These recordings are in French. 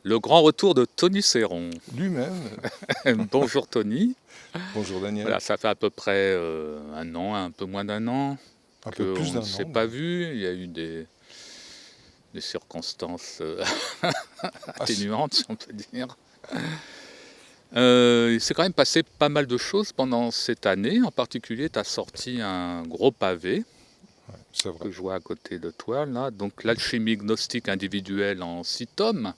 Le grand retour de Tony Chéron. Lui-même. Bonjour Tony. Bonjour Daniel. Voilà, ça fait à peu près un an, un peu moins d'un an Un peu plus qu'on ne d'un s'est an pas même. vu. Il y a eu des circonstances Ah, atténuantes, si on peut dire. Il s'est quand même passé pas mal de choses pendant cette année. En particulier, tu as sorti un gros pavé c'est vrai. que je vois à côté de toi, là. Donc, l'alchimie gnostique individuelle en 6 tomes.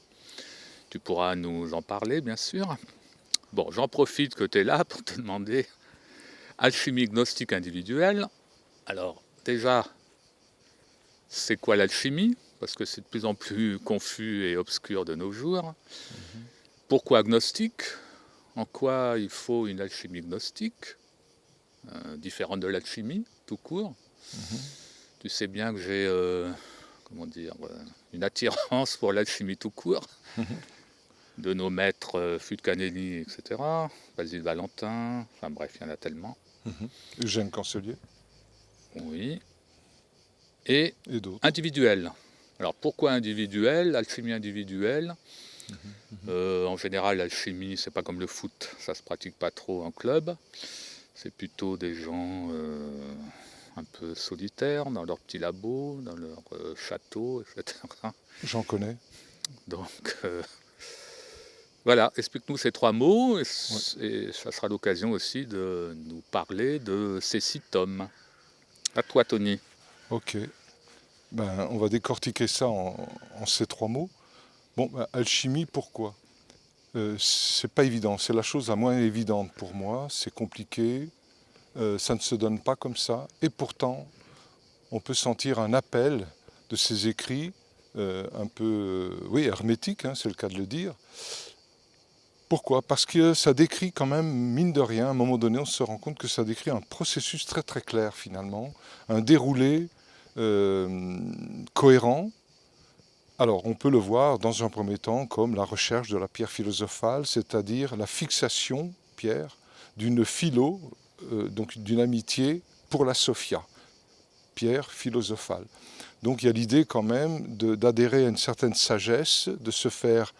Tu pourras nous en parler, bien sûr. Bon, j'en profite que tu es là pour te demander alchimie gnostique individuelle. Alors, déjà, c'est quoi l'alchimie? Parce que c'est de plus en plus confus et obscur de nos jours. Mhm. Pourquoi gnostique? En quoi il faut une alchimie gnostique, différente de l'alchimie, tout court? Mhm. Tu sais bien que j'ai, comment dire, une attirance pour l'alchimie tout court, Mhm. de nos maîtres Fut Canelli, etc., Basile Valentin, enfin bref, il y en a tellement. Mhm. Eugène Cancelier Oui. Et et d'autres. individuel. Alors pourquoi individuel? Alchimie individuelle. Mhm. Mhm. En général, l'alchimie, c'est pas comme le foot, ça se pratique pas trop en club. C'est plutôt des gens un peu solitaires dans leur petit labo, dans leur château, etc. J'en connais. Donc voilà, explique-nous ces 3 mots Ouais. et ça sera l'occasion aussi de nous parler de ces 6 tomes. À toi, Tony. Ok. Ben, on va décortiquer ça en ces trois mots. Bon, ben, alchimie, pourquoi C'est pas évident. C'est la chose la moins évidente pour moi. C'est compliqué. Ça ne se donne pas comme ça. Et pourtant, on peut sentir un appel de ces écrits, un peu, oui, hermétiques, hein, c'est le cas de le dire. Pourquoi? Parce que ça décrit quand même, mine de rien, à un moment donné, on se rend compte que ça décrit un processus très très clair finalement, un déroulé euh, cohérent. Alors, on peut le voir dans un premier temps comme la recherche de la pierre philosophale, c'est-à-dire la fixation, pierre, d'une philo, donc d'une amitié pour la Sophia, pierre philosophale. Donc il y a l'idée quand même d'adhérer à une certaine sagesse, de se faire,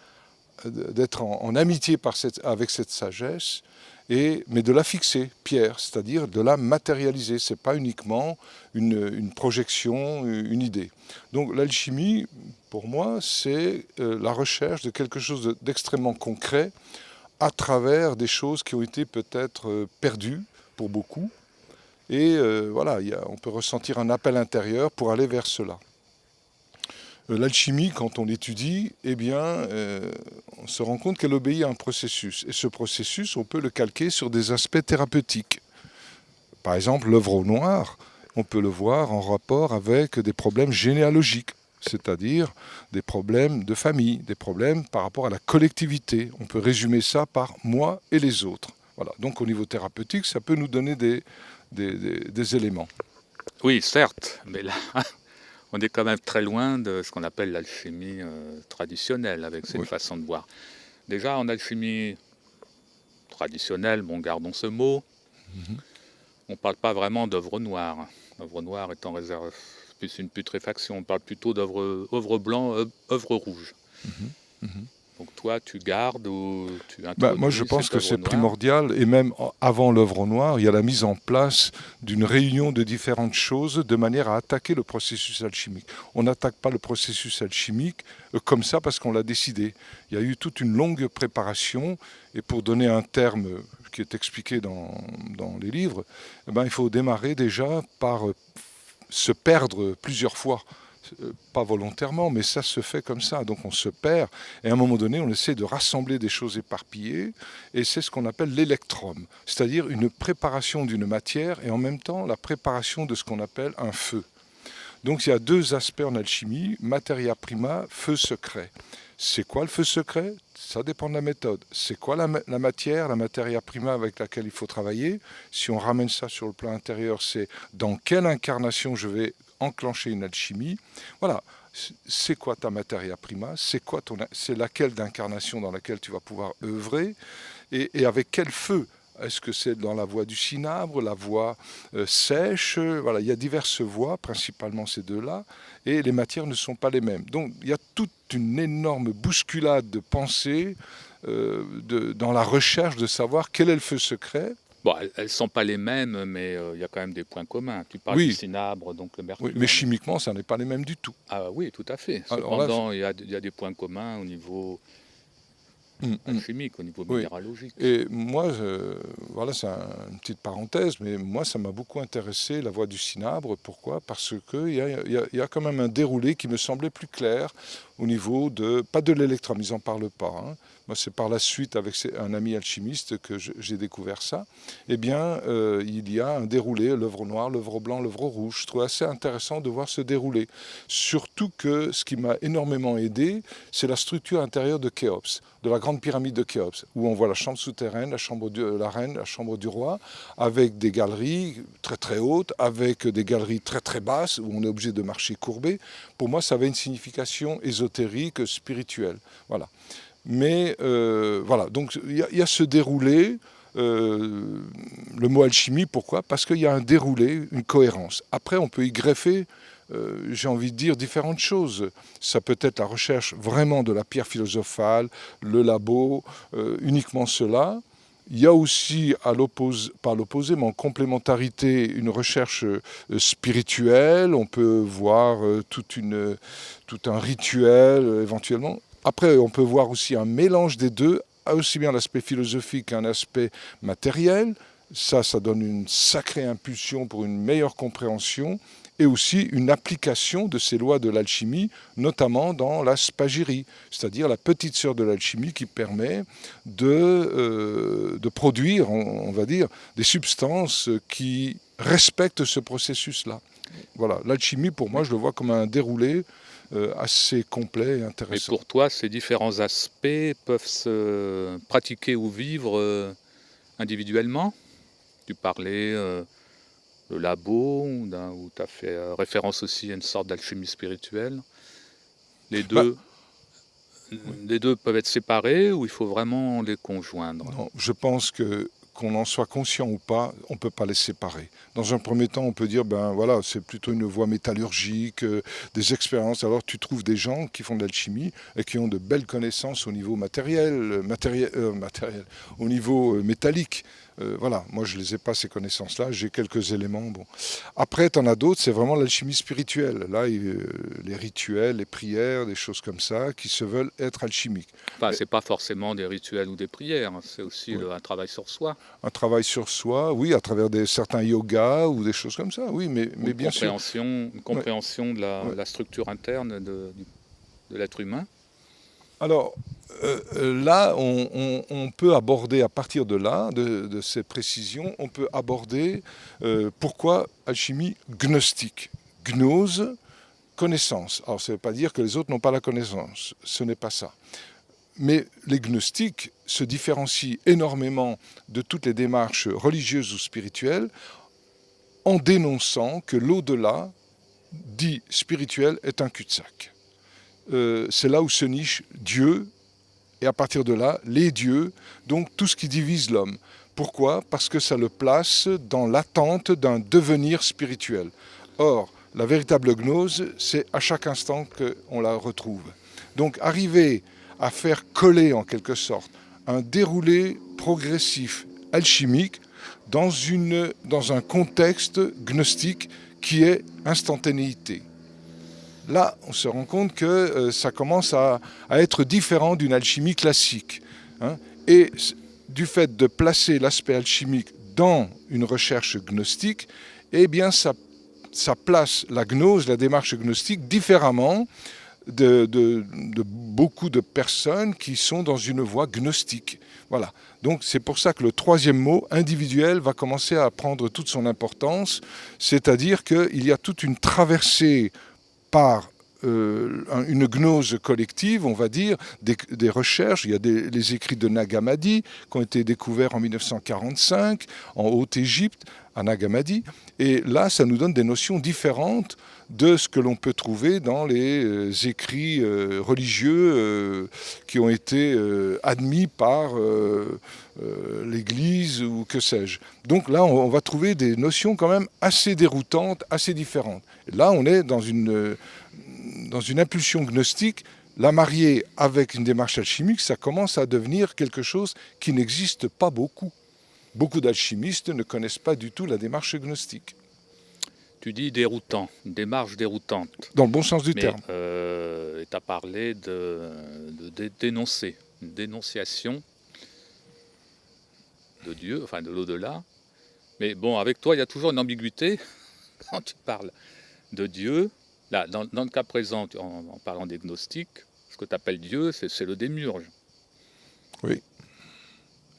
d'être en amitié avec cette sagesse, mais de la fixer, pierre, c'est-à-dire de la matérialiser. Ce n'est pas uniquement une projection, une idée. Donc l'alchimie, pour moi, c'est la recherche de quelque chose d'extrêmement concret à travers des choses qui ont été peut-être perdues pour beaucoup. Et voilà, on peut ressentir un appel intérieur pour aller vers cela. L'alchimie, quand on l'étudie, eh bien, on se rend compte qu'elle obéit à un processus. Et ce processus, on peut le calquer sur des aspects thérapeutiques. Par exemple, l'œuvre au noir, on peut le voir en rapport avec des problèmes généalogiques, c'est-à-dire des problèmes de famille, des problèmes par rapport à la collectivité. On peut résumer ça par moi et les autres. Voilà. Donc au niveau thérapeutique, ça peut nous donner des éléments. Oui, certes, mais là, on est quand même très loin de ce qu'on appelle l'alchimie traditionnelle avec cette Oui. façon de voir. Déjà, en alchimie traditionnelle, bon, gardons ce mot, Mhm. on ne parle pas vraiment d'œuvre noire. L'œuvre noire étant réserve plus une putréfaction, on parle plutôt d'œuvre blanc, œuvre rouge. Mhm. Mhm. Donc toi, tu gardes ou tu Ben, moi, je introduis pense cette que œuvre c'est noire. primordial, et même avant l'œuvre noire, il y a la mise en place d'une réunion de différentes choses de manière à attaquer le processus alchimique. On n'attaque pas le processus alchimique comme ça parce qu'on l'a décidé. Il y a eu toute une longue préparation, et pour donner un terme qui est expliqué dans les livres, eh ben, il faut démarrer déjà par se perdre plusieurs fois. Pas volontairement, mais ça se fait comme ça. Donc on se perd, et à un moment donné, on essaie de rassembler des choses éparpillées, et c'est ce qu'on appelle l'électrum, c'est-à-dire une préparation d'une matière, et en même temps la préparation de ce qu'on appelle un feu. Donc il y a deux aspects en alchimie, materia prima, feu secret. C'est quoi le feu secret? Ça dépend de la méthode. C'est quoi la matière, la materia prima avec laquelle il faut travailler? Si on ramène ça sur le plan intérieur, c'est dans quelle incarnation je vais enclencher une alchimie. Voilà. C'est quoi ta materia prima? C'est laquelle d'incarnation dans laquelle tu vas pouvoir œuvrer? Et avec quel feu? Est-ce que c'est dans la voie du cinabre, la voie sèche? Voilà, il y a diverses voies, principalement ces deux-là, et les matières ne sont pas les mêmes. Donc il y a toute une énorme bousculade de pensée dans la recherche de savoir quel est le feu secret. Bon, elles ne sont pas les mêmes, mais il y a quand même des points communs. Tu parles du Oui, cinabre, donc le oui, mercure. mais chimiquement, ça n'est pas les mêmes du tout. Ah oui, tout à fait. Alors là, Cependant, il y a des points communs au niveau alchimique, au niveau oui. minéralogique. Et moi, voilà, c'est une petite parenthèse, mais moi, ça m'a beaucoup intéressé, la voie du cinabre. Pourquoi? Parce qu'il y a quand même un déroulé qui me semblait plus clair au niveau de, pas de l'électron, ils n'en parlent pas, hein. Moi, c'est par la suite, avec un ami alchimiste, que j'ai découvert ça. Eh bien, il y a un déroulé, l'œuvre noire, l'œuvre blanc, l'œuvre rouge. Je trouve assez intéressant de voir ce déroulé. Surtout que ce qui m'a énormément aidé, c'est la structure intérieure de Khéops, de la grande pyramide de Khéops, où on voit la chambre souterraine, la chambre de la reine, la chambre du roi, avec des galeries très très hautes, avec des galeries très très basses, où on est obligé de marcher courbé. Pour moi, ça avait une signification ésotérique, spirituelle. Voilà. Mais voilà, donc il y a ce déroulé. Le mot alchimie, pourquoi? Parce qu'il y a un déroulé, une cohérence. Après, on peut y greffer, j'ai envie de dire, différentes choses. Ça peut être la recherche vraiment de la pierre philosophale, le labo, uniquement cela. Il y a aussi, pas à l'opposé, mais en complémentarité, une recherche spirituelle. On peut voir tout un rituel éventuellement. Après, on peut voir aussi un mélange des deux, aussi bien l'aspect philosophique qu'un aspect matériel. Ça donne une sacrée impulsion pour une meilleure compréhension et aussi une application de ces lois de l'alchimie, notamment dans la spagyrie, c'est-à-dire la petite sœur de l'alchimie qui permet de produire, on va dire, des substances qui respectent ce processus-là. Voilà, l'alchimie, pour moi, je le vois comme un déroulé assez complet et Mais intéressant. pour toi, ces différents aspects peuvent se pratiquer ou vivre individuellement. Tu parlais le labo, où tu as fait référence aussi à une sorte d'alchimie spirituelle. Les Bah, deux, les deux peuvent être séparés ou il faut vraiment les conjoindre? non, je pense qu'on en soit conscient ou pas, on ne peut pas les séparer. Dans un premier temps, on peut dire, ben voilà, c'est plutôt une voie métallurgique, des expériences. Alors tu trouves des gens qui font de l'alchimie et qui ont de belles connaissances au niveau matériel, au niveau métallique. Voilà, moi je ne les ai pas ces connaissances-là, j'ai quelques éléments. Bon. Après, tu en as d'autres, c'est vraiment l'alchimie spirituelle. Là, les rituels, les prières, des choses comme ça, qui se veulent être alchimiques. Enfin, c'est pas forcément des rituels ou des prières, hein, c'est aussi Oui. un travail sur soi, Un travail sur soi, oui, à travers certains yogas ou des choses comme ça, oui, mais bien sûr. une Ouais, compréhension de ouais. la structure interne de l'être humain. Alors là, on peut aborder à partir de là, de ces précisions, on peut aborder pourquoi alchimie gnostique. Gnose, connaissance. Alors ça ne veut pas dire que les autres n'ont pas la connaissance, ce n'est pas ça. Mais les gnostiques se différencient énormément de toutes les démarches religieuses ou spirituelles en dénonçant que l'au-delà, dit spirituel, est un cul-de-sac. C'est là où se niche Dieu, et à partir de là, les dieux, donc tout ce qui divise l'homme. Pourquoi? Parce que ça le place dans l'attente d'un devenir spirituel. Or, la véritable gnose, c'est à chaque instant qu'on la retrouve. Donc arriver à faire coller en quelque sorte un déroulé progressif alchimique dans un contexte gnostique qui est instantanéité. Là, on se rend compte que ça commence à être différent d'une alchimie classique, hein. Et du fait de placer l'aspect alchimique dans une recherche gnostique, eh bien ça place la gnose, la démarche gnostique, différemment de beaucoup de personnes qui sont dans une voie gnostique. Voilà. Donc c'est pour ça que le troisième mot, individuel, va commencer à prendre toute son importance, c'est-à-dire qu'il y a toute une traversée par une gnose collective, on va dire, des recherches. Il y a les écrits de Nag Hammadi qui ont été découverts en 1945 en Haute-Égypte, à Nag Hammadi. Et là, ça nous donne des notions différentes de ce que l'on peut trouver dans les écrits religieux qui ont été admis par l'Église ou que sais-je. Donc là, on va trouver des notions quand même assez déroutantes, assez différentes. Et là, on est dans une impulsion gnostique. La marier avec une démarche alchimique, ça commence à devenir quelque chose qui n'existe pas beaucoup. Beaucoup d'alchimistes ne connaissent pas du tout la démarche gnostique. Tu dis déroutant, une démarche déroutante. Dans le bon sens du Mais terme. tu as parlé de dénoncer, une dénonciation de Dieu, enfin de l'au-delà. Mais bon, avec toi, il y a toujours une ambiguïté quand tu parles de Dieu. Là, dans le cas présent, en parlant des gnostiques, ce que tu appelles Dieu, c'est le démiurge. Oui.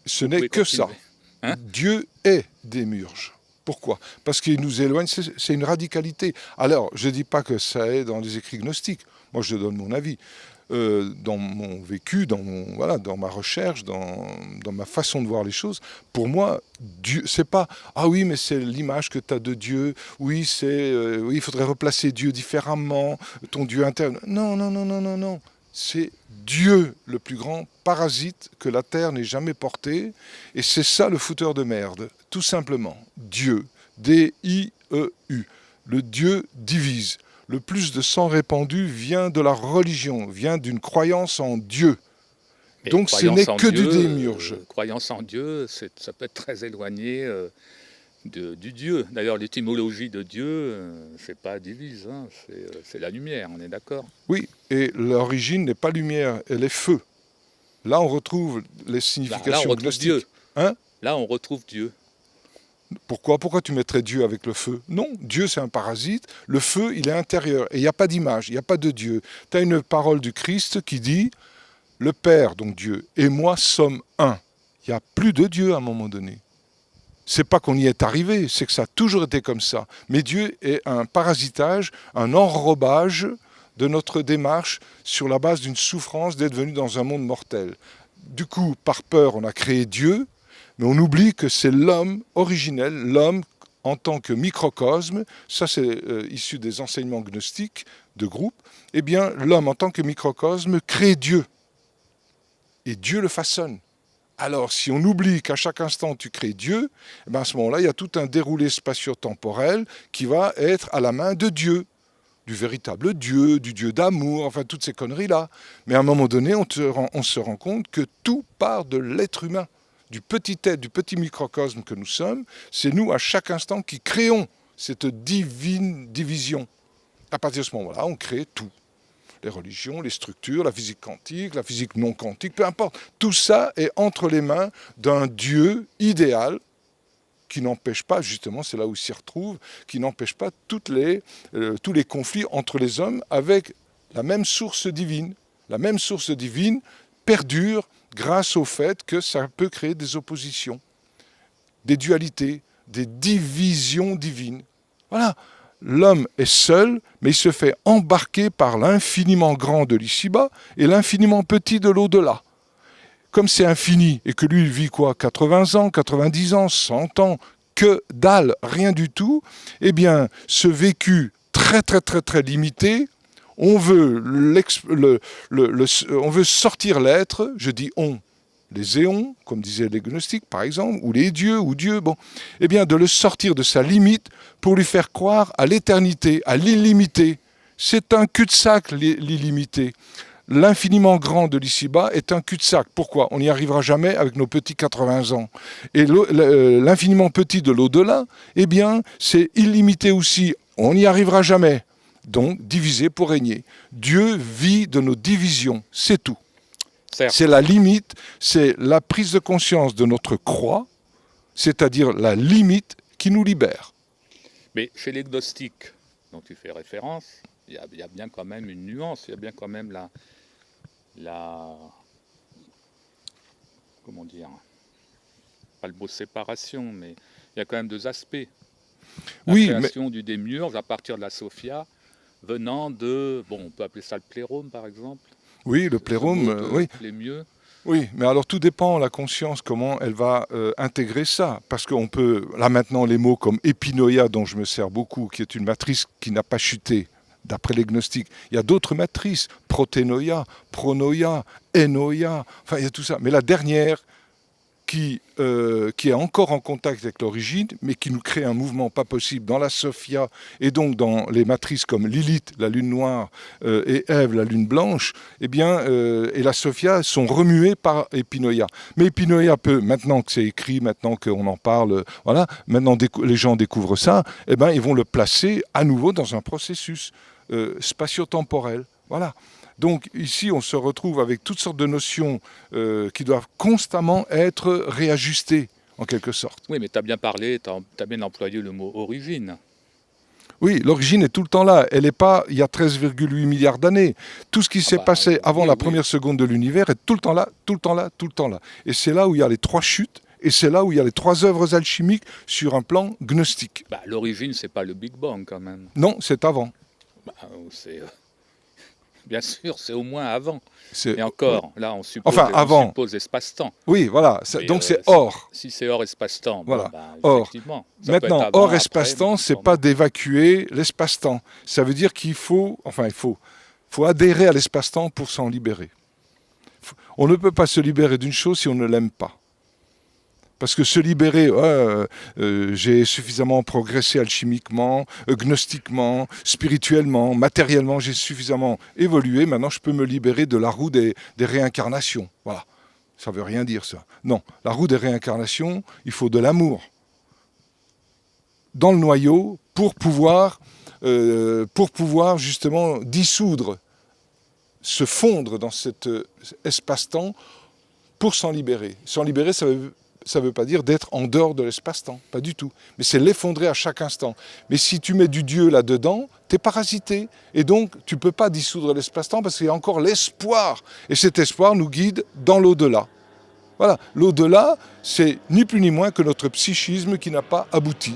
Ce Vous n'est pouvez que ça. continuer. Hein? Dieu est démiurge. Pourquoi? Parce qu'il nous éloigne, c'est une radicalité. Alors, je ne dis pas que ça est dans les écrits gnostiques. Moi, je donne mon avis. Dans mon vécu, dans ma recherche, dans ma façon de voir les choses, pour moi, Dieu, c'est pas « Ah oui, mais c'est l'image que tu as de Dieu. Oui, oui, il faudrait replacer Dieu différemment, ton Dieu interne. » Non, non, non, non, non, non. C'est Dieu le plus grand parasite que la terre n'ait jamais porté. Et c'est ça le fouteur de merde, tout simplement. Dieu, D-I-E-U. Le Dieu divise. Le plus de sang répandu vient de la religion, vient d'une croyance en Dieu. Et Donc ce n'est que Dieu, du démiurge. Croyance en Dieu, ça peut être très éloigné du Dieu. D'ailleurs, l'étymologie de Dieu, c'est pas divise, hein, c'est la lumière, on est d'accord? Oui, et l'origine n'est pas lumière, elle est feu. Là, on retrouve les significations là, on retrouve gnostiques. Dieu. Hein? Là, on retrouve Dieu. Pourquoi tu mettrais Dieu avec le feu? Non, Dieu c'est un parasite, le feu il est intérieur, et il n'y a pas d'image, il n'y a pas de Dieu. Tu as une parole du Christ qui dit, le Père, donc Dieu, et moi sommes un. Il n'y a plus de Dieu à un moment donné. C'est pas qu'on y est arrivé, c'est que ça a toujours été comme ça. Mais Dieu est un parasitage, un enrobage de notre démarche sur la base d'une souffrance d'être venu dans un monde mortel. Du coup, par peur, on a créé Dieu, mais on oublie que c'est l'homme originel, l'homme en tant que microcosme, ça c'est issu des enseignements gnostiques de groupe, eh bien l'homme en tant que microcosme crée Dieu. Et Dieu le façonne. Alors, si on oublie qu'à chaque instant tu crées Dieu, eh bien à ce moment-là, il y a tout un déroulé spatio-temporel qui va être à la main de Dieu, du véritable Dieu, du Dieu d'amour, enfin toutes ces conneries-là. Mais à un moment donné, on se rend compte que tout part de l'être humain, du petit être, du petit microcosme que nous sommes. C'est nous, à chaque instant, qui créons cette divine division. À partir de ce moment-là, on crée tout. Les religions, les structures, la physique quantique, la physique non quantique, peu importe. Tout ça est entre les mains d'un Dieu idéal qui n'empêche pas, justement, c'est là où il s'y retrouve, qui n'empêche pas tous les conflits entre les hommes avec la même source divine. La même source divine perdure grâce au fait que ça peut créer des oppositions, des dualités, des divisions divines. Voilà. L'homme est seul, mais il se fait embarquer par l'infiniment grand de l'ici-bas et l'infiniment petit de l'au-delà. Comme c'est infini et que lui, il vit quoi, 80 ans, 90 ans, 100 ans, que dalle, rien du tout, eh bien, ce vécu très, très, très, très limité, on veut sortir l'être, je dis on, les éons, comme disaient les gnostiques par exemple, ou les dieux, ou Dieu, bon, eh bien de le sortir de sa limite pour lui faire croire à l'éternité, à l'illimité. C'est un cul-de-sac, l'illimité. L'infiniment grand de l'ici-bas est un cul-de-sac. Pourquoi? On n'y arrivera jamais avec nos petits 80 ans. Et l'infiniment petit de l'au-delà, eh bien, c'est illimité aussi. On n'y arrivera jamais. Donc, diviser pour régner. Dieu vit de nos divisions, c'est tout. Certes. C'est la limite, c'est la prise de conscience de notre croix, c'est-à-dire la limite qui nous libère. Mais chez les gnostiques dont tu fais référence, il y a bien quand même une nuance, il y a bien quand même comment dire, pas le mot séparation, mais il y a quand même deux aspects. La création du démiurge à partir de la Sophia, venant de, bon, on peut appeler ça le plérome par exemple. Oui, le plérome, oui. Les mieux. Oui, mais alors tout dépend, la conscience, comment elle va intégrer ça. Parce qu'on peut, là maintenant, les mots comme épinoïa, dont je me sers beaucoup, qui est une matrice qui n'a pas chuté, d'après les gnostiques. Il y a d'autres matrices, proténoïa, pronoïa, énoïa, enfin il y a tout ça. Mais la dernière, qui est encore en contact avec l'origine, mais qui nous crée un mouvement pas possible dans la Sophia, et donc dans les matrices comme Lilith, la lune noire, et Ève, la lune blanche, eh bien, et la Sophia sont remuées par Epinoïa. Mais Epinoïa peut, maintenant que c'est écrit, maintenant qu'on en parle, voilà, maintenant les gens découvrent ça, eh ben, ils vont le placer à nouveau dans un processus spatio-temporel. Voilà. Donc ici, on se retrouve avec toutes sortes de notions qui doivent constamment être réajustées, en quelque sorte. Oui, mais tu as bien parlé, tu as bien employé le mot origine. Oui, l'origine est tout le temps là. Elle n'est pas il y a 13,8 milliards d'années. Tout ce qui Ah s'est bah passé avant oui, la oui. première seconde de l'univers est tout le temps là, tout le temps là, tout le temps là. Et c'est là où il y a les 3 chutes, et c'est là où il y a les 3 œuvres alchimiques sur un plan gnostique. Bah, l'origine, c'est pas le Big Bang quand même. Non, c'est avant. Bah, bien sûr, c'est au moins avant. C'est, Et oui. encore, là, Enfin, on avant. suppose espace-temps. Oui, voilà. Mais Donc c'est hors. si c'est hors espace-temps, bon, Voilà. bah, Or, effectivement, ça peut être maintenant, avant, hors après, mais espace-temps, tout c'est en pas même. d'évacuer l'espace-temps. Ça veut dire qu'il faut, enfin faut adhérer à l'espace-temps pour s'en libérer. On ne peut pas se libérer d'une chose si on ne l'aime pas. Parce que se libérer, j'ai suffisamment progressé alchimiquement, gnostiquement, spirituellement, matériellement, j'ai suffisamment évolué, maintenant je peux me libérer de la roue des réincarnations. Voilà. Ça veut rien dire ça. Non, la roue des réincarnations, il faut de l'amour dans le noyau pour pouvoir justement dissoudre, se fondre dans cet espace-temps pour s'en libérer. S'en libérer, ça veut pas dire d'être en dehors de l'espace-temps, pas du tout. Mais c'est l'effondrer à chaque instant. Mais si tu mets du Dieu là-dedans, t'es parasité. Et donc, tu peux pas dissoudre l'espace-temps parce qu'il y a encore l'espoir. Et cet espoir nous guide dans l'au-delà. Voilà, l'au-delà, c'est ni plus ni moins que notre psychisme qui n'a pas abouti.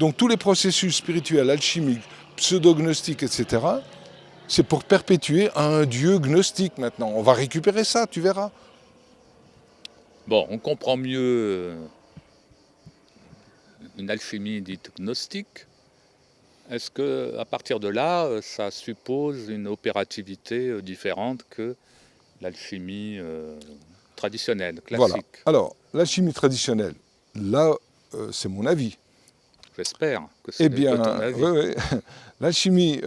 Donc tous les processus spirituels, alchimiques, pseudo-gnostiques, etc., c'est pour perpétuer un Dieu gnostique maintenant. On va récupérer ça, tu verras. Bon, on comprend mieux une alchimie dite gnostique. Est-ce que, à partir de là, ça suppose une opérativité différente que l'alchimie traditionnelle, Voilà. classique? Alors, l'alchimie traditionnelle, là, c'est mon avis. J'espère que ce Eh n'est que ton bien, avis. oui, oui. L'alchimie,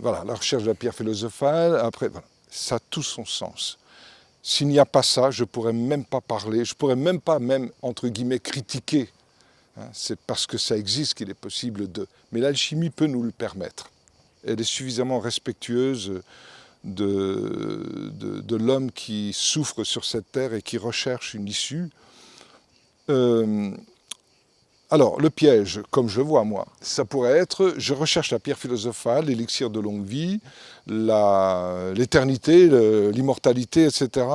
voilà, la recherche de la pierre philosophale, après, voilà, ça a tout son sens. S'il n'y a pas ça, je ne pourrais même pas parler, je ne pourrais même pas, entre guillemets, critiquer. Hein, c'est parce que ça existe qu'il est possible de... Mais l'alchimie peut nous le permettre. Elle est suffisamment respectueuse de l'homme qui souffre sur cette terre et qui recherche une issue. Alors, le piège, comme je le vois moi, ça pourrait être, je recherche la pierre philosophale, l'élixir de longue vie, l'éternité, l'immortalité, etc.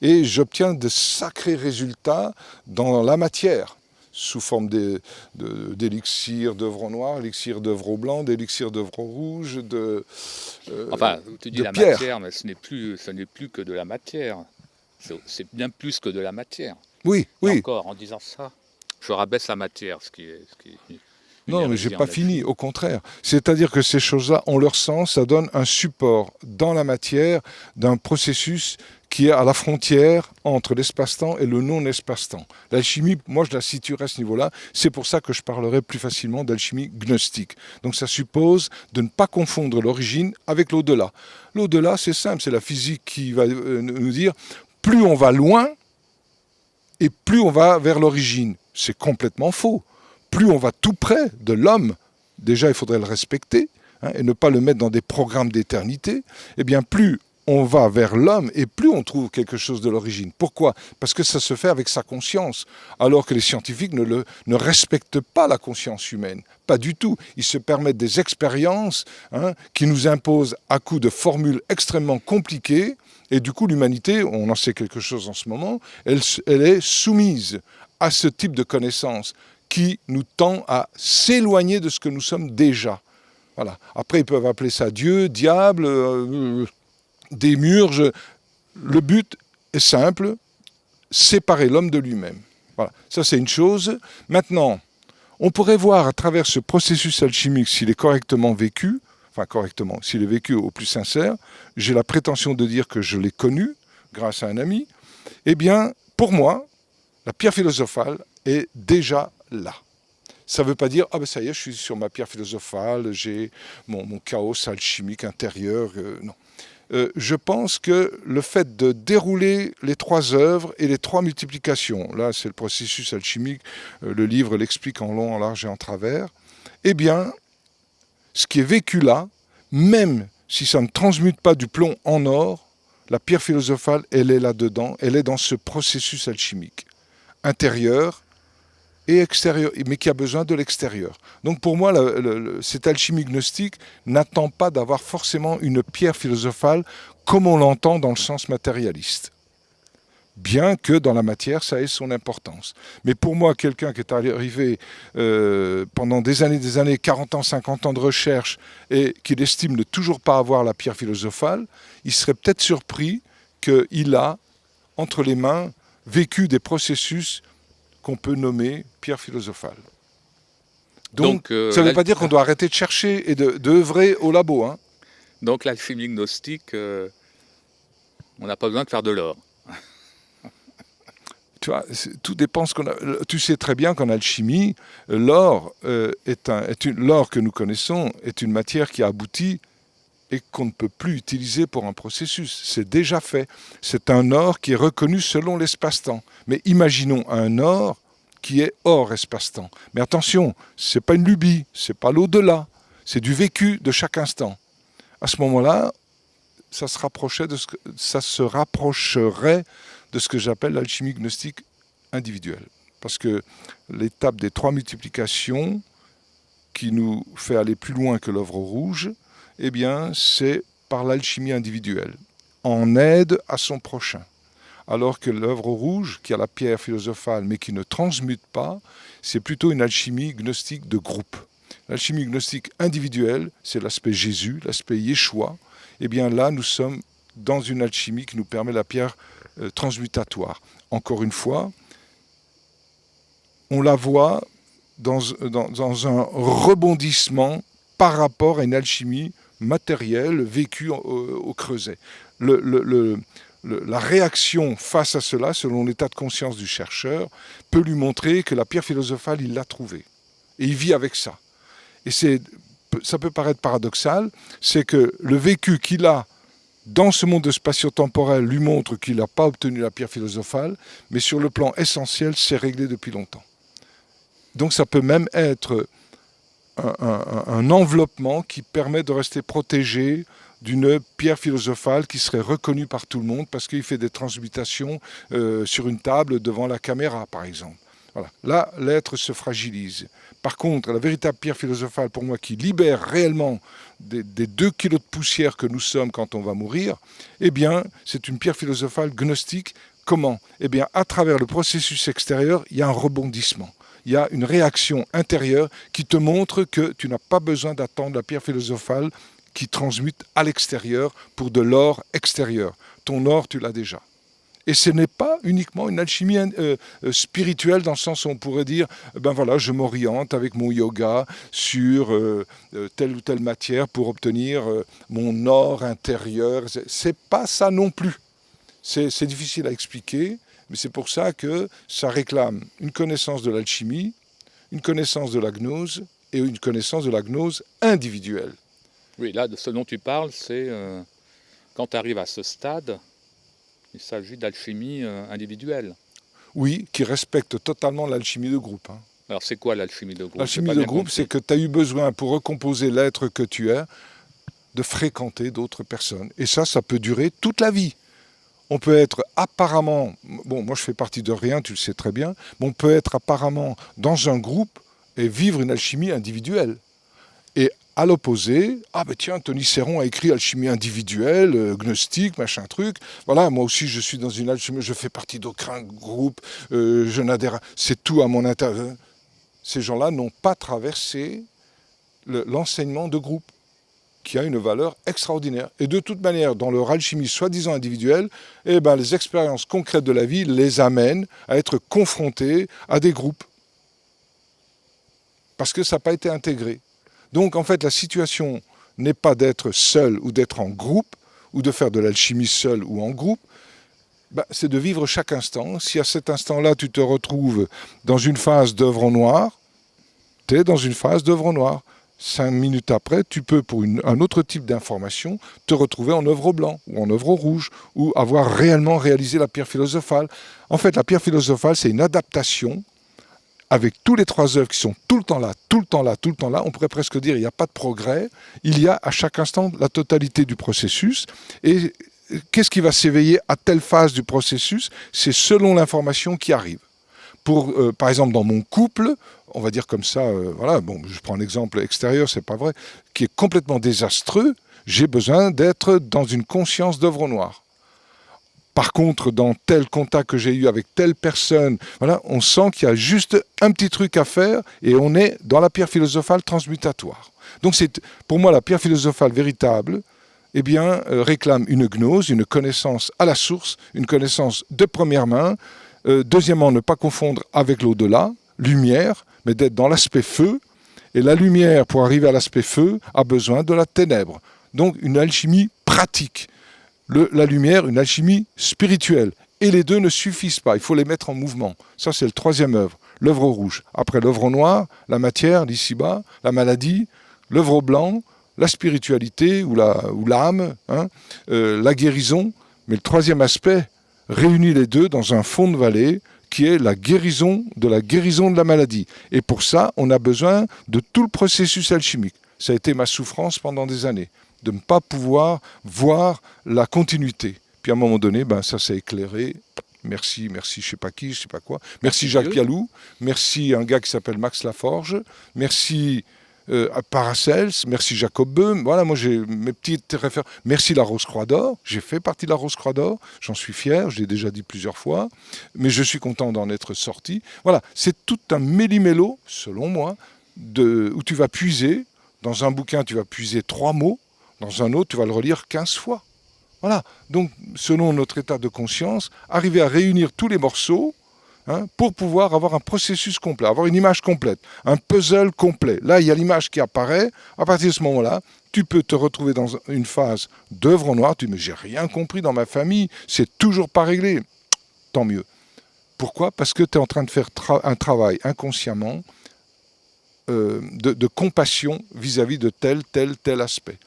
Et j'obtiens de sacrés résultats dans la matière, sous forme d'élixir d'œuvre noir, élixir d'œuvre blanc, d'élixir d'œuvre rouge, Enfin, tu dis de la pierre. matière, mais ce n'est plus que de la matière. C'est bien plus que de la matière. Oui, Et oui. encore, en disant ça, je rabaisse la matière, ce qui est une Non, mais j'ai hérésie en pas fini, alchimie. au contraire. C'est-à-dire que ces choses-là ont leur sens, ça donne un support dans la matière d'un processus qui est à la frontière entre l'espace-temps et le non-espace-temps. L'alchimie, moi je la situerai à ce niveau-là, c'est pour ça que je parlerai plus facilement d'alchimie gnostique. Donc ça suppose de ne pas confondre l'origine avec l'au-delà. L'au-delà, c'est simple, c'est la physique qui va nous dire, plus on va loin, et plus on va vers l'origine. C'est complètement faux. Plus on va tout près de l'homme, déjà il faudrait le respecter, hein, et ne pas le mettre dans des programmes d'éternité, et bien plus on va vers l'homme et plus on trouve quelque chose de l'origine. Pourquoi? Parce que ça se fait avec sa conscience, alors que les scientifiques ne respectent pas la conscience humaine. Pas du tout. Ils se permettent des expériences qui nous imposent à coup de formules extrêmement compliquées, et du coup l'humanité, on en sait quelque chose en ce moment, elle est soumise à ce type de connaissances qui nous tend à s'éloigner de ce que nous sommes déjà. Voilà. Après, ils peuvent appeler ça Dieu, diable, démiurge. Le but, est simple, séparer l'homme de lui-même. Voilà, ça c'est une chose. Maintenant, on pourrait voir à travers ce processus alchimique s'il est correctement vécu, enfin correctement, s'il est vécu au plus sincère, j'ai la prétention de dire que je l'ai connu grâce à un ami, eh bien, pour moi, la pierre philosophale est déjà là. Ça ne veut pas dire, ah ben ça y est, je suis sur ma pierre philosophale, j'ai mon chaos alchimique intérieur. Non. Je pense que le fait de dérouler les 3 œuvres et les 3 multiplications, là c'est le processus alchimique, le livre l'explique en long, en large et en travers, eh bien, ce qui est vécu là, même si ça ne transmute pas du plomb en or, la pierre philosophale, elle est là-dedans, elle est dans ce processus alchimique, intérieur et extérieur, mais qui a besoin de l'extérieur. Donc pour moi, cette alchimie gnostique n'attend pas d'avoir forcément une pierre philosophale comme on l'entend dans le sens matérialiste. Bien que dans la matière, ça ait son importance. Mais pour moi, quelqu'un qui est arrivé pendant des années, 40 ans, 50 ans de recherche, et qu'il estime ne toujours pas avoir la pierre philosophale, il serait peut-être surpris qu'il a, entre les mains, vécu des processus qu'on peut nommer pierre philosophale. Donc ça ne veut pas dire qu'on doit arrêter de chercher et d'œuvrer au labo. Hein. Donc l'alchimie gnostique, on n'a pas besoin de faire de l'or. Tu vois, tout dépend ce qu'on a. Tu sais très bien qu'en alchimie, l'or l'or que nous connaissons est une matière qui a abouti et qu'on ne peut plus utiliser pour un processus. C'est déjà fait. C'est un or qui est reconnu selon l'espace-temps. Mais imaginons un or qui est hors espace-temps. Mais attention, ce n'est pas une lubie, ce n'est pas l'au-delà, c'est du vécu de chaque instant. À ce moment-là, ça se rapprocherait de ce que j'appelle l'alchimie gnostique individuelle. Parce que l'étape des 3 multiplications, qui nous fait aller plus loin que l'œuvre rouge, eh bien, c'est par l'alchimie individuelle, en aide à son prochain. Alors que l'œuvre rouge, qui a la pierre philosophale, mais qui ne transmute pas, c'est plutôt une alchimie gnostique de groupe. L'alchimie gnostique individuelle, c'est l'aspect Jésus, l'aspect Yeshua. Eh bien là, nous sommes dans une alchimie qui nous permet la pierre transmutatoire. Encore une fois, on la voit dans un rebondissement par rapport à une alchimie matérielle vécue au creuset. La réaction face à cela, selon l'état de conscience du chercheur, peut lui montrer que la pierre philosophale, il l'a trouvée. Et il vit avec ça. Et ça peut paraître paradoxal, c'est que le vécu qu'il a dans ce monde spatio-temporel lui montre qu'il n'a pas obtenu la pierre philosophale, mais sur le plan essentiel, c'est réglé depuis longtemps. Donc ça peut même être un enveloppement qui permet de rester protégé d'une pierre philosophale qui serait reconnue par tout le monde parce qu'il fait des transmutations sur une table devant la caméra, par exemple. Voilà. Là, l'être se fragilise. Par contre, la véritable pierre philosophale, pour moi, qui libère réellement des 2 kilos de poussière que nous sommes quand on va mourir, eh bien, c'est une pierre philosophale gnostique. Comment ? Eh bien, à travers le processus extérieur, il y a un rebondissement. Il y a une réaction intérieure qui te montre que tu n'as pas besoin d'attendre la pierre philosophale qui transmute à l'extérieur pour de l'or extérieur. Ton or, tu l'as déjà. Et ce n'est pas uniquement une alchimie spirituelle dans le sens où on pourrait dire, ben voilà, je m'oriente avec mon yoga sur telle ou telle matière pour obtenir mon or intérieur. C'est pas ça non plus. C'est difficile à expliquer, mais c'est pour ça que ça réclame une connaissance de l'alchimie, une connaissance de la gnose et une connaissance de la gnose individuelle. Oui, là, de ce dont tu parles, c'est quand tu arrives à ce stade, il s'agit d'alchimie individuelle. Oui, qui respecte totalement l'alchimie de groupe. Hein. Alors c'est quoi l'alchimie de groupe ? L'alchimie de groupe, c'est que tu as eu besoin, pour recomposer l'être que tu es, de fréquenter d'autres personnes. Et ça peut durer toute la vie. On peut être apparemment, bon, moi je fais partie de rien, tu le sais très bien, mais on peut être apparemment dans un groupe et vivre une alchimie individuelle. Et à l'opposé, ah ben tiens, Tony Céron a écrit alchimie individuelle, gnostique, machin truc. Voilà, moi aussi je suis dans une alchimie, je fais partie d'aucun groupe, je n'adhère, c'est tout à mon intérieur. Ces gens-là n'ont pas traversé l'enseignement de groupe. qui a une valeur extraordinaire. Et de toute manière, dans leur alchimie soi-disant individuelle, eh ben, les expériences concrètes de la vie les amènent à être confrontés à des groupes. Parce que ça n'a pas été intégré. Donc en fait, la situation n'est pas d'être seul ou d'être en groupe, ou de faire de l'alchimie seul ou en groupe, ben, c'est de vivre chaque instant. Si à cet instant-là, tu te retrouves dans une phase d'œuvre en noir, tu es dans une phase d'œuvre en noir. 5 minutes après, tu peux, pour un autre type d'information, te retrouver en œuvre au blanc ou en œuvre au rouge, ou avoir réellement réalisé la pierre philosophale. En fait, la pierre philosophale, c'est une adaptation avec tous les 3 œuvres qui sont tout le temps là, tout le temps là, tout le temps là. On pourrait presque dire il n'y a pas de progrès. Il y a à chaque instant la totalité du processus. Et qu'est-ce qui va s'éveiller à telle phase du processus? C'est selon l'information qui arrive. Par exemple, dans mon couple, on va dire comme ça, voilà, bon, je prends un exemple extérieur, c'est pas vrai, qui est complètement désastreux, j'ai besoin d'être dans une conscience d'œuvre noire. Par contre, dans tel contact que j'ai eu avec telle personne, voilà, on sent qu'il y a juste un petit truc à faire et on est dans la pierre philosophale transmutatoire. Donc pour moi, la pierre philosophale véritable, eh bien, réclame une gnose, une connaissance à la source, une connaissance de première main. Deuxièmement, ne pas confondre avec l'au-delà, lumière, mais d'être dans l'aspect feu. Et la lumière, pour arriver à l'aspect feu, a besoin de la ténèbre. Donc une alchimie pratique. La lumière, une alchimie spirituelle. Et les deux ne suffisent pas, il faut les mettre en mouvement. Ça, c'est le 3e œuvre, l'œuvre au rouge. Après l'œuvre au noir, la matière, l'ici-bas, la maladie, l'œuvre au blanc, la spiritualité ou l'âme, hein, la guérison. Mais le 3e aspect réunit les deux dans un fond de vallée qui est la guérison de la maladie. Et pour ça, on a besoin de tout le processus alchimique. Ça a été ma souffrance pendant des années, de ne pas pouvoir voir la continuité. Puis à un moment donné, ben, ça s'est éclairé. Merci, je sais pas qui, je sais pas quoi. Merci Jacques Pialou, merci un gars qui s'appelle Max Laforge, merci Paracels, merci Jacob Böhm. Voilà, moi j'ai mes petites références. Merci la Rose-Croix d'Or, j'ai fait partie de la Rose-Croix d'Or, j'en suis fier, je l'ai déjà dit plusieurs fois, mais je suis content d'en être sorti. Voilà, c'est tout un méli-mélo, selon moi, où tu vas puiser. Dans un bouquin, tu vas puiser 3 mots, dans un autre, tu vas le relire 15 fois. Voilà, donc selon notre état de conscience, arriver à réunir tous les morceaux, hein, pour pouvoir avoir un processus complet, avoir une image complète, un puzzle complet. Là, il y a l'image qui apparaît. À partir de ce moment-là, tu peux te retrouver dans une phase d'œuvre en noir. Tu dis, mais j'ai rien compris dans ma famille, c'est toujours pas réglé. Tant mieux. Pourquoi? Parce que tu es en train de faire un travail inconsciemment de compassion vis-à-vis de tel aspect.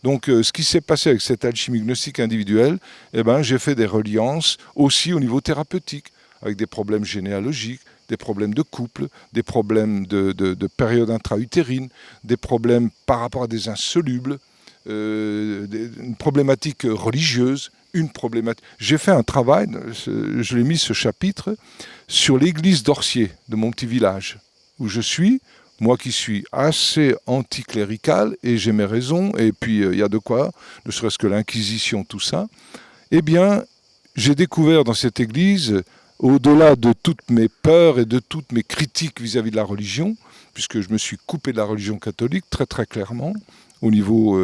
Donc, ce qui s'est passé avec cette alchimie gnostique individuelle, eh ben, j'ai fait des reliances aussi au niveau thérapeutique, avec des problèmes généalogiques, des problèmes de couple, des problèmes de période intra-utérine, des problèmes par rapport à des insolubles, une problématique religieuse, une problématique... J'ai fait un travail, je l'ai mis ce chapitre, sur l'église d'Orcier, de mon petit village, où je suis. Moi qui suis assez anticlérical, et j'ai mes raisons, et puis il y a de quoi, ne serait-ce que l'Inquisition, tout ça, eh bien, j'ai découvert dans cette église, au-delà de toutes mes peurs et de toutes mes critiques vis-à-vis de la religion, puisque je me suis coupé de la religion catholique très très clairement, au niveau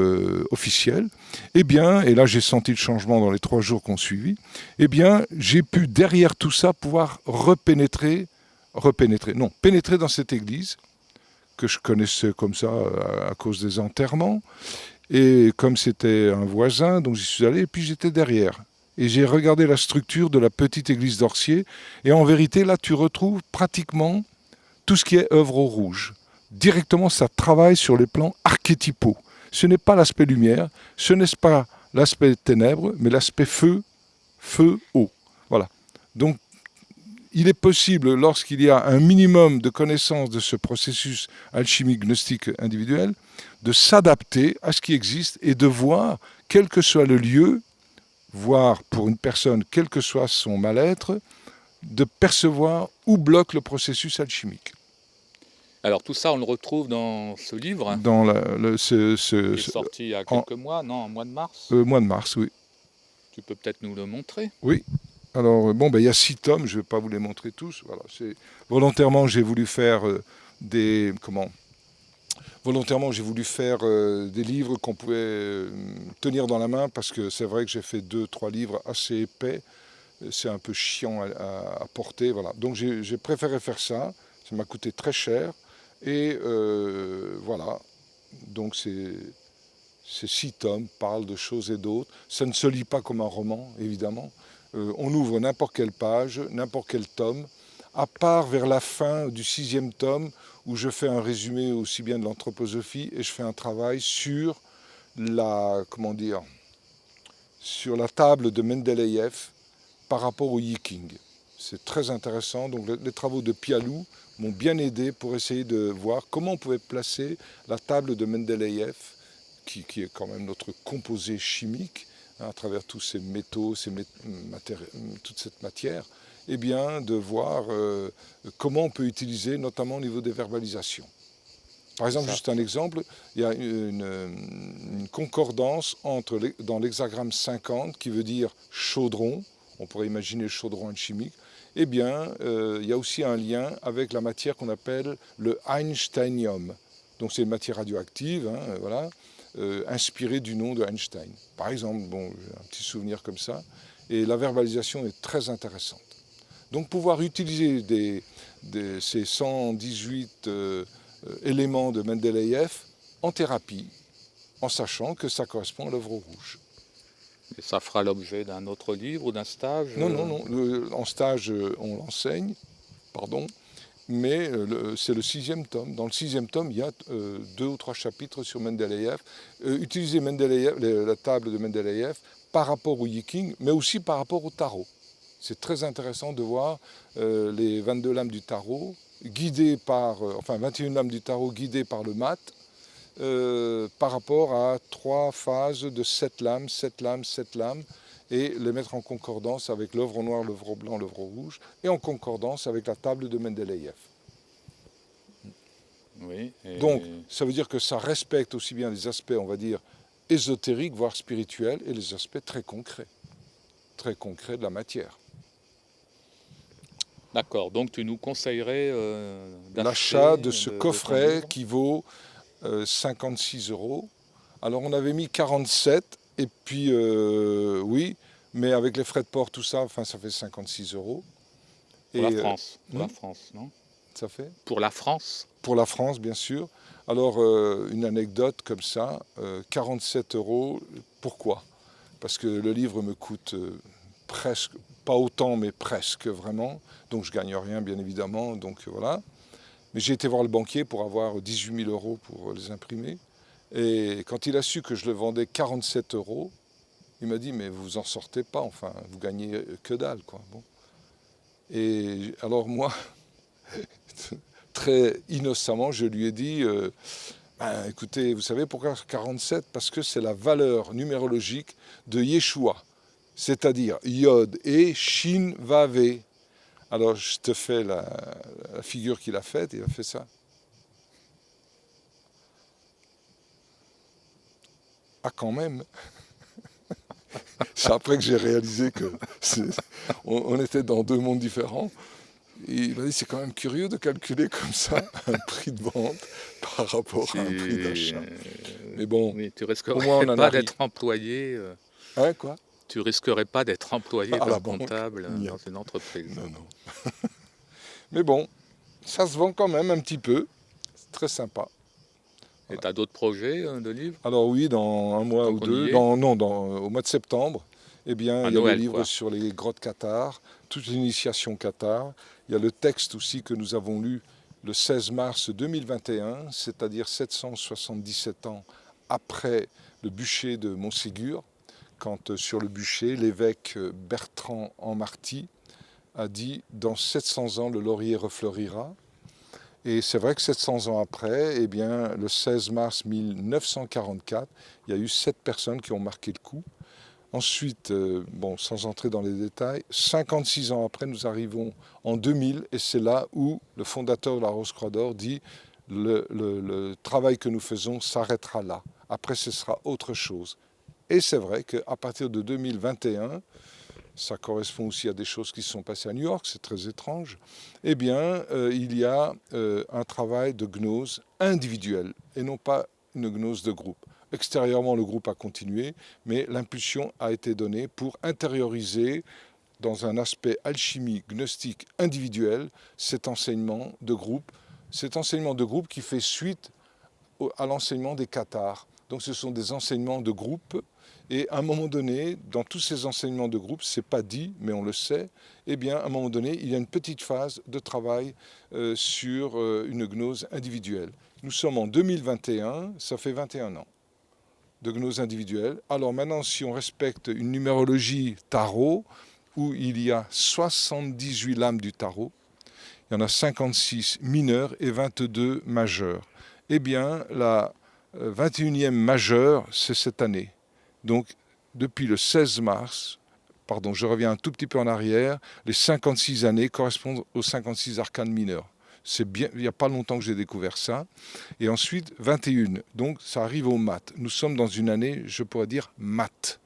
officiel, eh bien, et là j'ai senti le changement dans les 3 jours qu'on suivit, eh bien, j'ai pu derrière tout ça pouvoir pénétrer dans cette église, que je connaissais comme ça à cause des enterrements. Et comme c'était un voisin, donc j'y suis allé, et puis j'étais derrière. Et j'ai regardé la structure de la petite église d'Orcier. Et en vérité, là, tu retrouves pratiquement tout ce qui est œuvre au rouge. Directement, ça travaille sur les plans archétypaux. Ce n'est pas l'aspect lumière, ce n'est pas l'aspect ténèbres, mais l'aspect feu, eau. Voilà. Donc, il est possible, lorsqu'il y a un minimum de connaissance de ce processus alchimique gnostique individuel, de s'adapter à ce qui existe et de voir, quel que soit le lieu, voir pour une personne, quel que soit son mal-être, de percevoir où bloque le processus alchimique. Alors tout ça, on le retrouve dans ce livre, Dans qui est sorti il y a quelques mois, non, en mois de mars. Mois de mars, oui. Tu peux peut-être nous le montrer? Oui. Alors, bon, ben, il y a 6 tomes, je ne vais pas vous les montrer tous. Voilà, volontairement, j'ai voulu faire Volontairement, j'ai voulu faire des livres qu'on pouvait tenir dans la main parce que c'est vrai que j'ai fait 2, 3 livres assez épais. C'est un peu chiant à porter. Voilà. Donc j'ai préféré faire ça. Ça m'a coûté très cher. Et voilà. Donc ces 6 tomes parlent de choses et d'autres. Ça ne se lit pas comme un roman, évidemment. On ouvre n'importe quelle page, n'importe quel tome, à part vers la fin du 6e tome, où je fais un résumé aussi bien de l'anthroposophie et je fais un travail sur comment dire, sur la table de Mendeleïev par rapport au Yiking. C'est très intéressant. Donc les travaux de Pialou m'ont bien aidé pour essayer de voir comment on pouvait placer la table de Mendeleïev, qui est quand même notre composé chimique, à travers tous ces métaux, toute cette matière, et bien de voir comment on peut utiliser, notamment au niveau des verbalisations. Par exemple, juste un exemple, il y a une concordance dans l'hexagramme 50 qui veut dire chaudron, on pourrait imaginer le chaudron alchimique, eh bien, il y a aussi un lien avec la matière qu'on appelle le Einsteinium. Donc c'est une matière radioactive, hein, voilà, inspirée du nom de Einstein. Par exemple, bon, j'ai un petit souvenir comme ça, et la verbalisation est très intéressante. Donc pouvoir utiliser ces 118 éléments de Mendeleïev en thérapie, en sachant que ça correspond à l'œuvre rouge. Et ça fera l'objet d'un autre livre ou d'un stage? Non, non, non. En stage, on l'enseigne, pardon, mais c'est le 6e tome. Dans le 6e tome, il y a 2 ou 3 chapitres sur Mendeleïev. Utiliser la table de Mendeleïev par rapport au Yiking, mais aussi par rapport au tarot. C'est très intéressant de voir les 22 lames du tarot, guidées par, 21 lames du tarot guidées par le mat, par rapport à 3 phases de 7 lames, 7 lames, 7 lames, et les mettre en concordance avec l'œuvre noire, l'œuvre blanc, l'œuvre rouge, et en concordance avec la table de Mendeleïev. Oui, Donc, ça veut dire que ça respecte aussi bien les aspects, on va dire, ésotériques, voire spirituels, et les aspects très concrets de la matière. D'accord, donc tu nous conseillerais l'achat de ce coffret qui vaut 56 €. Alors on avait mis 47, et puis oui, mais avec les frais de port, tout ça, enfin ça fait 56 €. Pour la France, la France, non? Ça fait Pour la France? Pour la France, bien sûr. Alors une anecdote comme ça, 47 €, pourquoi? Parce que le livre me coûte presque, pas autant, mais presque vraiment. Donc je gagne rien, bien évidemment. Donc voilà. Mais j'ai été voir le banquier pour avoir 18 000 € pour les imprimer. Et quand il a su que je le vendais 47 €, il m'a dit, mais vous en sortez pas, enfin, vous gagnez que dalle, quoi. Bon. Et alors moi, très innocemment, je lui ai dit, écoutez, vous savez pourquoi 47? Parce que c'est la valeur numérologique de Yeshua, c'est-à-dire Yod et Shin Vav. Alors je te fais la figure qu'il a faite, il a fait ça. Ah, quand même. C'est après que j'ai réalisé qu'on était dans 2 mondes différents. Et il m'a dit, c'est quand même curieux de calculer comme ça un prix de vente par rapport à un prix d'achat. Mais bon, oui, tu au risquerais moins on en pas arrive. d'être employé. Hein, quoi? Tu risquerais pas d'être employé À la par banque, comptable dans une entreprise. Non, non. Mais bon, ça se vend quand même un petit peu. C'est très sympa. Et tu as d'autres projets de livres? Alors oui, dans un mois Tant ou qu'on y deux, est. au mois de septembre, eh bien, il y a le livre quoi. sur les grottes cathares, toute l'initiation cathare. Il y a le texte aussi que nous avons lu le 16 mars 2021, c'est-à-dire 777 ans après le bûcher de Montségur, quand sur le bûcher, l'évêque Bertrand Ammarty a dit « Dans 700 ans, le laurier refleurira ». Et c'est vrai que 700 ans après, eh bien, le 16 mars 1944, il y a eu 7 personnes qui ont marqué le coup. Ensuite, bon, sans entrer dans les détails, 56 ans après, nous arrivons en 2000, et c'est là où le fondateur de la Rose-Croix d'Or dit le travail que nous faisons s'arrêtera là. Après, ce sera autre chose. Et c'est vrai qu'à partir de 2021, ça correspond aussi à des choses qui se sont passées à New York, c'est très étrange, eh bien, il y a un travail de gnose individuelle et non pas une gnose de groupe. Extérieurement, le groupe a continué, mais l'impulsion a été donnée pour intérioriser dans un aspect alchimie gnostique individuel cet enseignement de groupe qui fait suite à l'enseignement des cathares. Donc ce sont des enseignements de groupe, et à un moment donné, dans tous ces enseignements de groupe, c'est pas dit, mais on le sait, eh bien à un moment donné, il y a une petite phase de travail sur une gnose individuelle. Nous sommes en 2021, ça fait 21 ans de gnose individuelle. Alors maintenant, si on respecte une numérologie tarot, où il y a 78 lames du tarot, il y en a 56 mineures et 22 majeures. Eh bien, la 21e majeure, c'est cette année. Donc, depuis le 16 mars, pardon, je reviens un tout petit peu en arrière, les 56 années correspondent aux 56 arcanes mineurs. C'est bien, il n'y a pas longtemps que j'ai découvert ça. Et ensuite, 21. Donc, ça arrive au mat. Nous sommes dans une année, je pourrais dire, mat.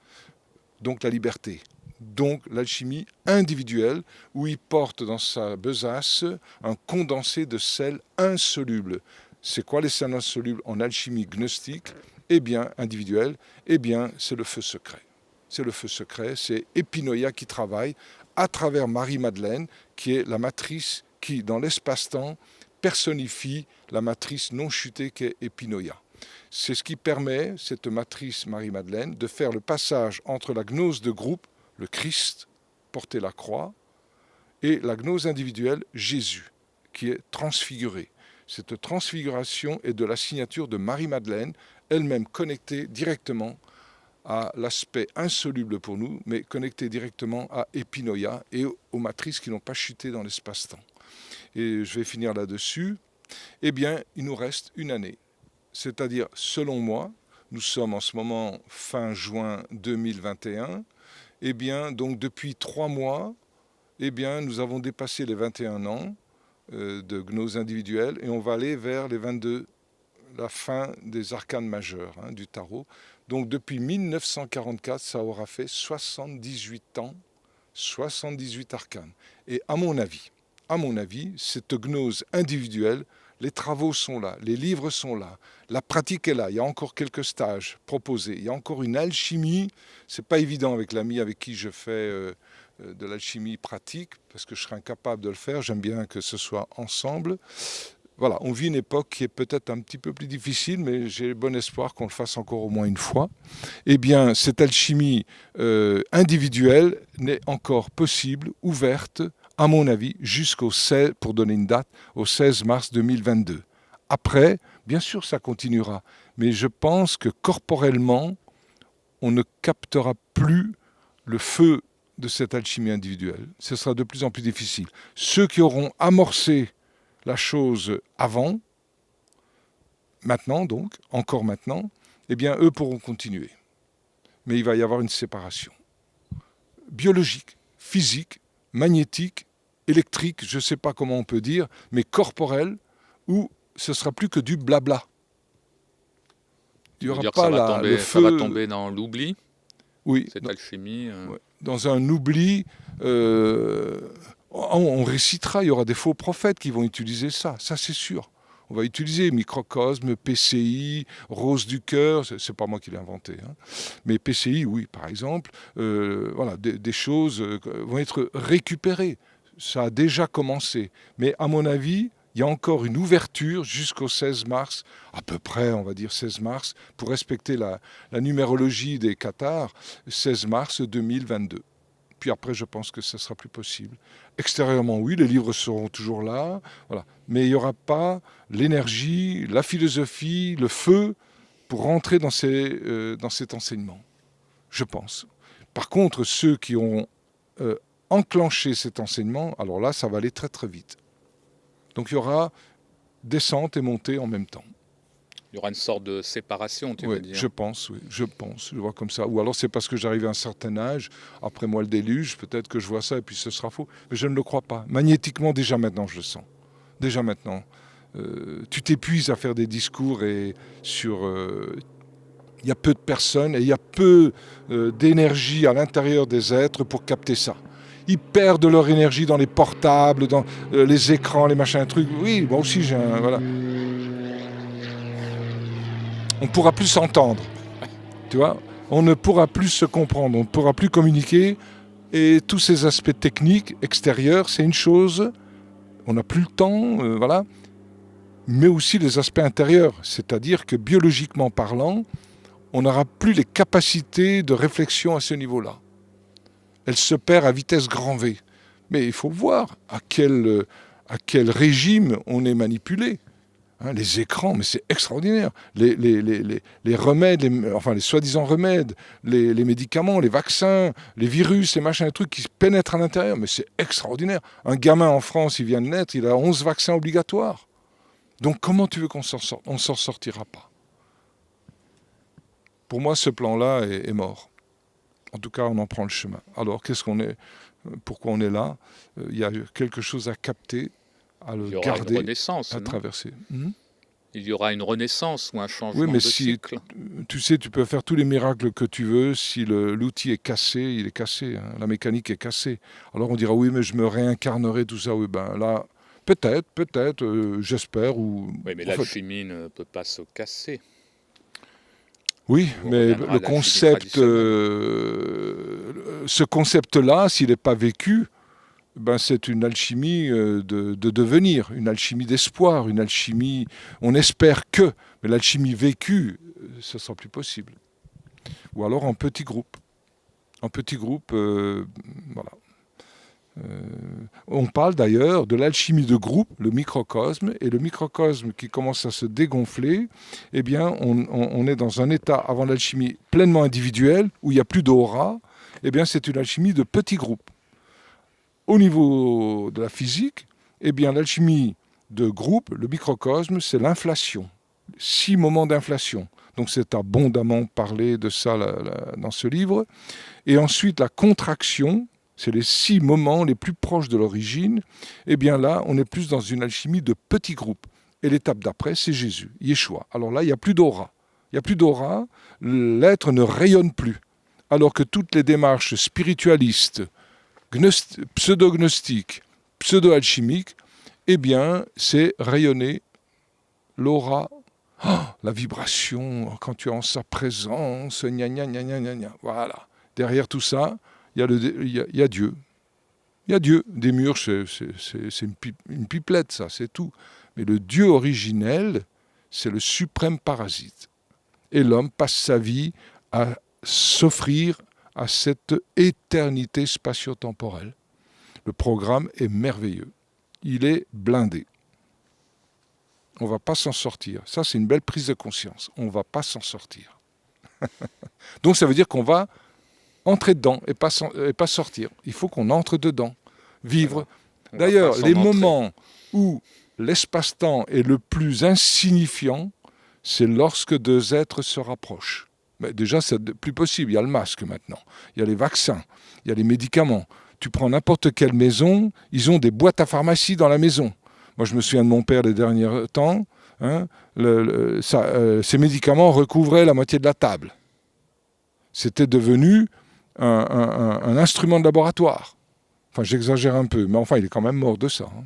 Donc, la liberté. Donc, l'alchimie individuelle, où il porte dans sa besace un condensé de sel insoluble. C'est quoi les sels insolubles en alchimie gnostique? Eh bien, individuelle, eh bien, c'est le feu secret. C'est le feu secret, c'est Epinoïa qui travaille à travers Marie-Madeleine, qui est la matrice qui, dans l'espace-temps, personnifie la matrice non chutée qu'est Epinoïa. C'est ce qui permet, cette matrice Marie-Madeleine, de faire le passage entre la gnose de groupe, le Christ, porter la croix, et la gnose individuelle, Jésus, qui est transfiguré. Cette transfiguration est de la signature de Marie-Madeleine, elle-même connectée directement à l'aspect insoluble pour nous, mais connectée directement à Epinoïa et aux matrices qui n'ont pas chuté dans l'espace-temps. Et je vais finir là-dessus. Eh bien, il nous reste une année. C'est-à-dire, selon moi, nous sommes en ce moment fin juin 2021, eh bien, donc depuis 3 mois, eh bien, nous avons dépassé les 21 ans de gnose individuelle et on va aller vers les 22, la fin des arcanes majeures du tarot. Donc depuis 1944, ça aura fait 78 ans, 78 arcanes. Et à mon avis, cette gnose individuelle, les travaux sont là, les livres sont là, la pratique est là, il y a encore quelques stages proposés, il y a encore une alchimie, c'est pas évident avec l'ami avec qui je fais de l'alchimie pratique, parce que je serais incapable de le faire, j'aime bien que ce soit ensemble. Voilà, on vit une époque qui est peut-être un petit peu plus difficile, mais j'ai bon espoir qu'on le fasse encore au moins une fois. Eh bien, cette alchimie individuelle n'est encore possible, ouverte, à mon avis, jusqu'au 16, pour donner une date, au 16 mars 2022. Après, bien sûr, ça continuera, mais je pense que corporellement, on ne captera plus le feu de cette alchimie individuelle. Ce sera de plus en plus difficile. Ceux qui auront amorcé la chose avant, maintenant donc, encore maintenant, eh bien, eux pourront continuer. Mais il va y avoir une séparation. Biologique, physique, magnétique, électrique, je ne sais pas comment on peut dire, mais corporelle, où ce ne sera plus que du blabla. Il n'y aura pas le feu. Ça va tomber dans l'oubli, oui, cette alchimie. Ouais, dans un oubli, on récitera, il y aura des faux prophètes qui vont utiliser ça c'est sûr. On va utiliser microcosme, PCI, rose du cœur, c'est pas moi qui l'ai inventé, mais PCI, oui, par exemple, voilà, des choses vont être récupérées. Ça a déjà commencé, mais à mon avis, il y a encore une ouverture jusqu'au 16 mars, à peu près, on va dire 16 mars, pour respecter la numérologie des cathares, 16 mars 2022. Puis après, je pense que ça sera plus possible. Extérieurement, oui, les livres seront toujours là, voilà. Mais il n'y aura pas l'énergie, la philosophie, le feu pour rentrer dans cet enseignement, je pense. Par contre, ceux qui ont enclenché cet enseignement, alors là, ça va aller très très vite. Donc il y aura descente et montée en même temps. Il y aura une sorte de séparation, tu veux dire? Je pense, je vois comme ça. Ou alors c'est parce que j'arrive à un certain âge, après moi le déluge, peut-être que je vois ça et puis ce sera faux. Mais je ne le crois pas. Magnétiquement, déjà maintenant, je le sens. Déjà maintenant. Tu t'épuises à faire des discours et sur Il y a peu de personnes et il y a peu d'énergie à l'intérieur des êtres pour capter ça. Ils perdent leur énergie dans les portables, dans les écrans, les machins, trucs. Oui, moi aussi j'ai un... Voilà. On ne pourra plus s'entendre, tu vois. On ne pourra plus se comprendre, on ne pourra plus communiquer. Et tous ces aspects techniques extérieurs, c'est une chose. On n'a plus le temps, voilà. Mais aussi les aspects intérieurs. C'est-à-dire que biologiquement parlant, on n'aura plus les capacités de réflexion à ce niveau-là. Elle se perd à vitesse grand V. Mais il faut voir à quel régime on est manipulé. Hein, les écrans, mais c'est extraordinaire. Les remèdes, enfin les soi-disant remèdes, les médicaments, les vaccins, les virus, les machins, les trucs qui pénètrent à l'intérieur, mais c'est extraordinaire. Un gamin en France, il vient de naître, il a 11 vaccins obligatoires. Donc comment tu veux qu'on s'en sorte? On ne s'en sortira pas. Pour moi, ce plan-là est mort. En tout cas, on en prend le chemin. Alors, pourquoi on est là? Il y a quelque chose à capter, à le garder, à traverser. Il y aura une renaissance ou un changement oui, mais de cycle. Tu sais, tu peux faire tous les miracles que tu veux. Si l'outil est cassé, il est cassé. Hein, la mécanique est cassée. Alors on dira, oui, mais je me réincarnerai, tout ça. Oui, ben là, peut-être, j'espère. Oui, mais l'alchimie ne peut pas se casser. Oui, mais le concept, ce concept-là, s'il n'est pas vécu, ben c'est une alchimie de devenir, une alchimie d'espoir, une alchimie, on espère que, mais l'alchimie vécue, ce sera plus possible. Ou alors en petits groupes. En petits groupes, voilà. On parle d'ailleurs de l'alchimie de groupe, le microcosme, et le microcosme qui commence à se dégonfler, eh bien, on est dans un état avant l'alchimie pleinement individuelle, où il n'y a plus d'aura, eh bien, c'est une alchimie de petits groupes. Au niveau de la physique, eh bien, l'alchimie de groupe, le microcosme, c'est l'inflation. 6 moments d'inflation. Donc c'est abondamment parlé de ça dans ce livre. Et ensuite, la contraction, c'est les 6 moments les plus proches de l'origine. Eh bien là, on est plus dans une alchimie de petits groupes. Et l'étape d'après, c'est Jésus, Yeshua. Alors là, il n'y a plus d'aura. Il n'y a plus d'aura, l'être ne rayonne plus. Alors que toutes les démarches spiritualistes, pseudo-gnostiques, pseudo-alchimiques, eh bien, c'est rayonner l'aura, la vibration, quand tu es en sa présence, gna gna gna gna gna gna. Voilà. Derrière tout ça, il y a Dieu. Il y a Dieu. Des murs, c'est une pipelette, ça, c'est tout. Mais le Dieu originel, c'est le suprême parasite. Et l'homme passe sa vie à s'offrir à cette éternité spatio-temporelle. Le programme est merveilleux. Il est blindé. On ne va pas s'en sortir. Ça, c'est une belle prise de conscience. On ne va pas s'en sortir. Donc, ça veut dire qu'on va entrer dedans et pas sortir. Il faut qu'on entre dedans, vivre. D'ailleurs, les moments où l'espace-temps est le plus insignifiant, c'est lorsque 2 êtres se rapprochent. Mais déjà, c'est plus possible. Il y a le masque maintenant. Il y a les vaccins. Il y a les médicaments. Tu prends n'importe quelle maison, ils ont des boîtes à pharmacie dans la maison. Moi, je me souviens de mon père les derniers temps. Hein, ces médicaments recouvraient la moitié de la table. C'était devenu un instrument de laboratoire. Enfin, j'exagère un peu, mais enfin, il est quand même mort de ça. Hein.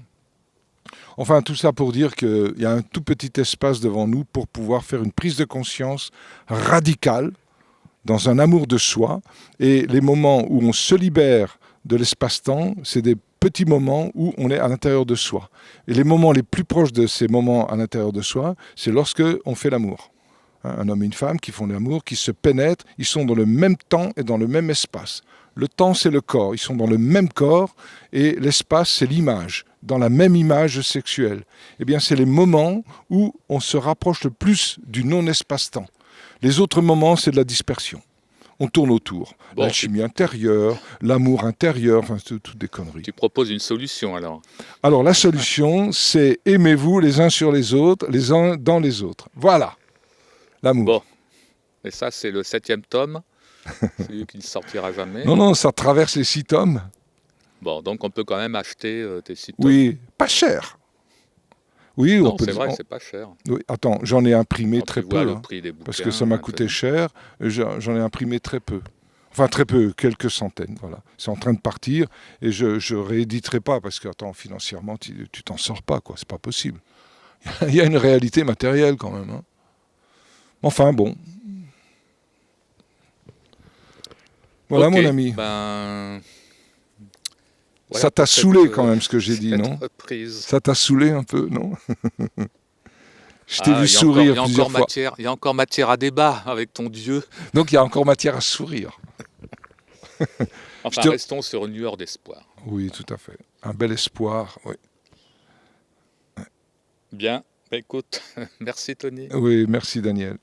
Enfin, tout ça pour dire qu'il y a un tout petit espace devant nous pour pouvoir faire une prise de conscience radicale dans un amour de soi. Et les moments où on se libère de l'espace-temps, c'est des petits moments où on est à l'intérieur de soi. Et les moments les plus proches de ces moments à l'intérieur de soi, c'est lorsque on fait l'amour. Un homme et une femme qui font l'amour, qui se pénètrent, ils sont dans le même temps et dans le même espace. Le temps, c'est le corps. Ils sont dans le même corps et l'espace, c'est l'image, dans la même image sexuelle. Eh bien, c'est les moments où on se rapproche le plus du non-espace-temps. Les autres moments, c'est de la dispersion. On tourne autour. Bon, l'alchimie intérieure, l'amour intérieur, enfin, c'est toutes des conneries. Tu proposes une solution, alors? Alors, la solution, c'est aimez-vous les uns sur les autres, les uns dans les autres. Voilà, l'amour. Bon, et ça, c'est le 7e tome. C'est lui qui ne sortira jamais. Non, ça traverse les 6 tomes. Bon, donc on peut quand même acheter tes 6 tomes. Oui, pas cher. Oui, on Non, peut. c'est vrai que c'est pas cher. Oui, attends, j'en ai imprimé Quand tu très vois peu, le hein, prix des parce que ça m'a bouquins coûté maintenant. cher. J'en ai imprimé très peu. Enfin, très peu, quelques centaines, voilà. C'est en train de partir et je rééditerai pas parce que, attends, financièrement, tu t'en sors pas, quoi. C'est pas possible. Il y a une réalité matérielle quand même, hein. Enfin, bon. Voilà, Ok, mon ami. ben Ça voilà t'a pour saoulé quand même ce que j'ai dit, cette non? reprise. Ça t'a saoulé un peu, non? Je t'ai Ah, vu sourire il y a plusieurs encore fois. matière, il y a encore matière à débat avec ton Dieu. Donc il y a encore matière à sourire. Je Enfin, te... restons sur une lueur d'espoir. Oui, tout à fait. Un bel espoir. Oui, Bien, bah, écoute, merci Tony. oui, merci Daniel.